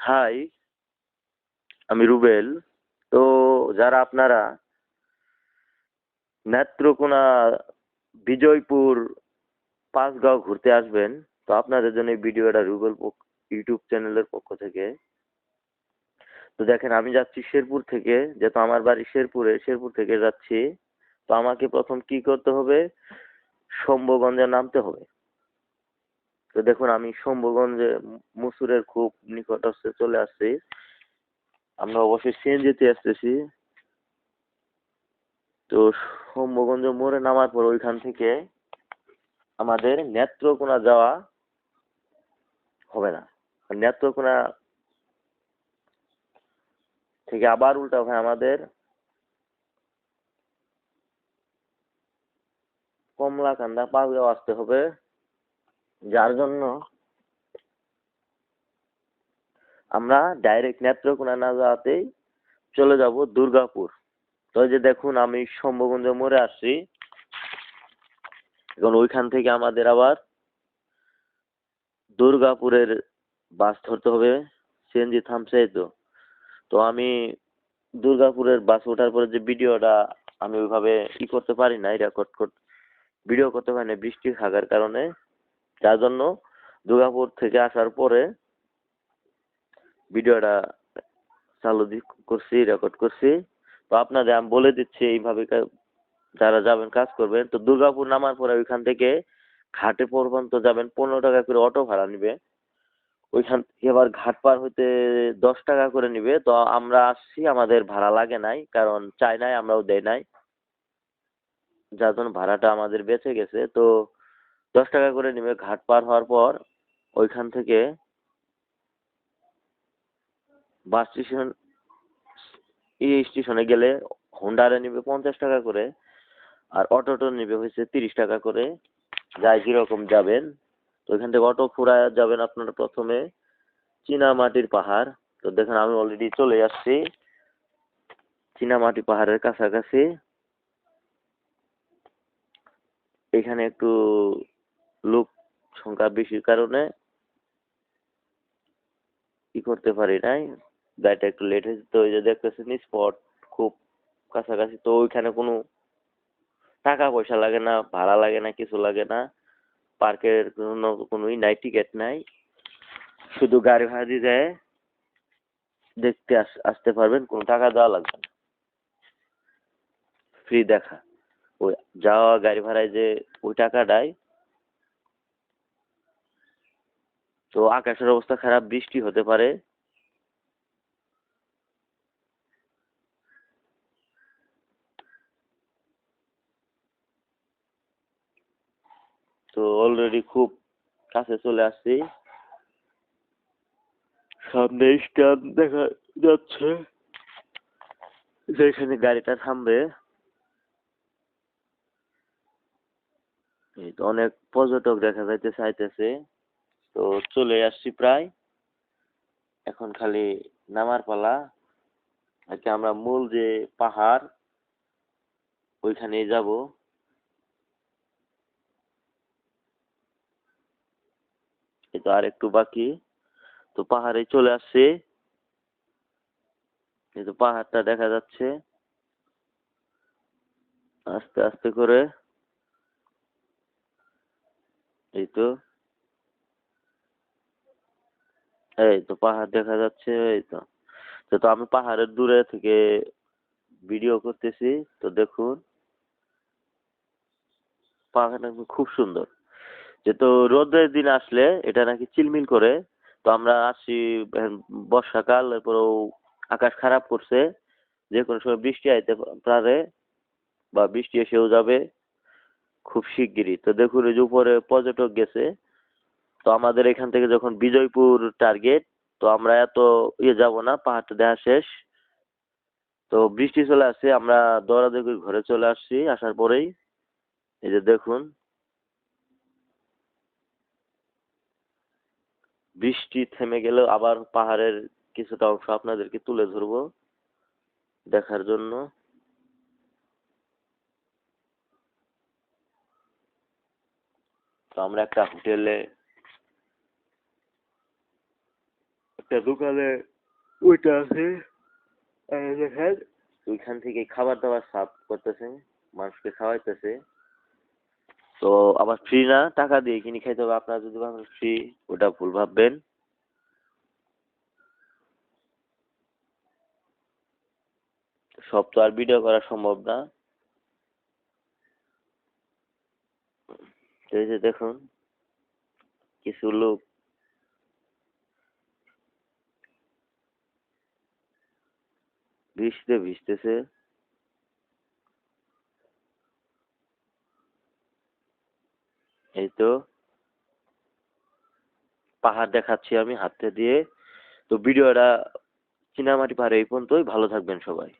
High, আমি রুবেল। তো যারা আপনারা নেত্রকোনা, বিজয়পুর, পাঁচগাঁও ঘুরতে আসবেন, তো আপনাদের জন্য এই ভিডিওটা রুবেল ইউটিউব চ্যানেলের পক্ষ থেকে। তো দেখেন, আমি যাচ্ছি শেরপুর থেকে, যেহেতু আমার বাড়ি শেরপুরে, শেরপুর থেকে যাচ্ছি। তো আমাকে প্রথম কি করতে হবে? শম্ভুগঞ্জে নামতে হবে। তো দেখুন, আমি শম্ভুগঞ্জে মুসুরের খুব নিকটস্থ চলে আসছি। আমরা অবশ্যই সিএনজিতে আসতেছি। তো শম্ভুগঞ্জ মোড়ে নামার পর ওইখান থেকে আমাদের নেত্রকোনা যাওয়া হবে না। নেত্রকোনা থেকে আবার উল্টা ভাই আমাদের কমলাকান্দা পাঁচগাঁও আসতে হবে, যার জন্য আমরা ডাইরেক্ট নেত্রকোনা না যাওয়াতেই চলে যাব দুর্গাপুর। তো এই যে দেখুন, আমি শম্ভুগঞ্জ মোড়ে আসছি। এখন ওইখান থেকে আমাদের আবার দুর্গাপুরের বাস ধরতে হবে। সিএনজি থামছে এই তো। তো আমি দুর্গাপুরের বাস ওঠার পরে যে ভিডিওটা আমি ওইভাবে করতে পারি নাই, ভিডিও করতে পারি না বৃষ্টি থাকার কারণে। যার জন্য দুর্গাপুর থেকে আসার পরে ভিডিওটা করছি, রেকর্ড করছি। তো আপনাদের আমি বলে দিচ্ছি এইভাবে যারা যাবেন কাজ করবেন। তো দুর্গাপুর নামার পরে ওইখান থেকে ঘাটে পর্যন্ত যাবেন, 15 টাকা করে অটো ভাড়া নিবে। ওইখান থেকে আবার ঘাট পার হইতে 10 টাকা করে নিবে। তো আমরা আসছি, আমাদের ভাড়া লাগে নাই, কারণ চাই নাই, আমরাও দেই নাই, যার জন্য ভাড়াটা আমাদের বেঁচে গেছে। তো 10 টাকা করে নিবে ঘাট পার হওয়ার পর। ওইখান থেকে বাস স্টেশন, স্টেশনে গেলে হোন্ডারে নিবে 50 টাকা করে, আর অটোটো নিবে হচ্ছে 30 টাকা করে, যাই যেরকম যাবেন। তো ওইখান থেকে অটো ফুরায় যাবেন আপনারা প্রথমে চীনামাটির পাহাড়। তো দেখেন, আমি অলরেডি চলে আসছি চীনামাটি পাহাড়ের কাছাকাছি। এখানে একটু লোক সংখ্যা বেশির কারণে করতে পারি নাই, গাড়িটা একটু লেট হয়েছে। তো ওই যে দেখতেছেন স্পট খুব কাছাকাছি। তো ওইখানে কোনো টাকা পয়সা লাগে না, ভাড়া লাগে না, কিছু লাগে না। পার্কের কোনোই নাই, টিকিট নাই, শুধু গাড়ি ভাড়া দিয়ে যায় দেখতে আসতে পারবেন, কোনো টাকা দেওয়া লাগবে না, ফ্রি দেখা। ওই যাওয়া গাড়ি ভাড়ায় যে ওই টাকাটাই। তো আকাশের অবস্থা খারাপ, বৃষ্টি হতে পারে। তো অলরেডি খুব কাছে চলে আসছি, সামনে স্ট্যান্ড দেখা যাচ্ছে, যেখানে গাড়িটা থামবে। এই তো অনেক পর্যটক দেখা যাইতে চাইতেছে। তো চলে আসছি প্রায়, এখন খালি নামার পালা। আজকে আমরা মূল যে পাহাড় ওইখানেই যাব। এই তো আর একটু বাকি, তো পাহাড়ে চলে আসছি। এই তো পাহাড়টা দেখা যাচ্ছে আস্তে আস্তে করে। এই তো, এই তো পাহাড় দেখা যাচ্ছে। এই তো, তো তো আমি পাহাড়ের দূরে থেকে ভিডিও করতেছি। তো দেখুন, পাহাড়টা খুব সুন্দর। যেহেতু রোদের দিন আসলে এটা নাকি চিলমিল করে। তো আমরা আসছি এখন বর্ষাকাল, এরপরেও আকাশ খারাপ করছে, যে কোনো সময় বৃষ্টি আইতে পারে, বা বৃষ্টি এসেও যাবে খুব শিগগিরই। তো দেখুন, এই যে উপরে পর্যটক গেছে। তো আমাদের এখান থেকে যখন বিজয়পুর টার্গেট, তো আমরা এত যাব না, পাহাড়টা দেখা শেষ। তো বৃষ্টি চলে আসছে, আমরা দৌড়াদৌড়ি করে ঘরে চলে আসছি। আসার পরেই এই যে দেখুন, বৃষ্টি থেমে গেলেও আবার পাহাড়ের কিছুটা অংশ আপনাদেরকে তুলে ধরবো দেখার জন্য। তো আমরা একটা হোটেলে একটা দোকানে ওইটা আছে, দেখেন ওইখান থেকে খাবার দাবার সার্ভ করতেছে, মানুষকে খাওয়াইতেছে। তো আবার ফ্রি না, টাকা দিয়ে কিনে খাইতে হবে। আপনারা যদি ভাবেন ফ্রি, ওটা ভুল ভাববেন। সব তো আর ভিডিও করা সম্ভব না। তো এই যে দেখুন কিছু লোক বৃষ্টিতে ভিজতেছে। এই তো পাহাড় দেখাচ্ছি আমি হাতে দিয়ে। তো ভিডিওটা চিনামাটি পাহাড়ে এই পর্যন্তই। ভালো থাকবেন সবাই।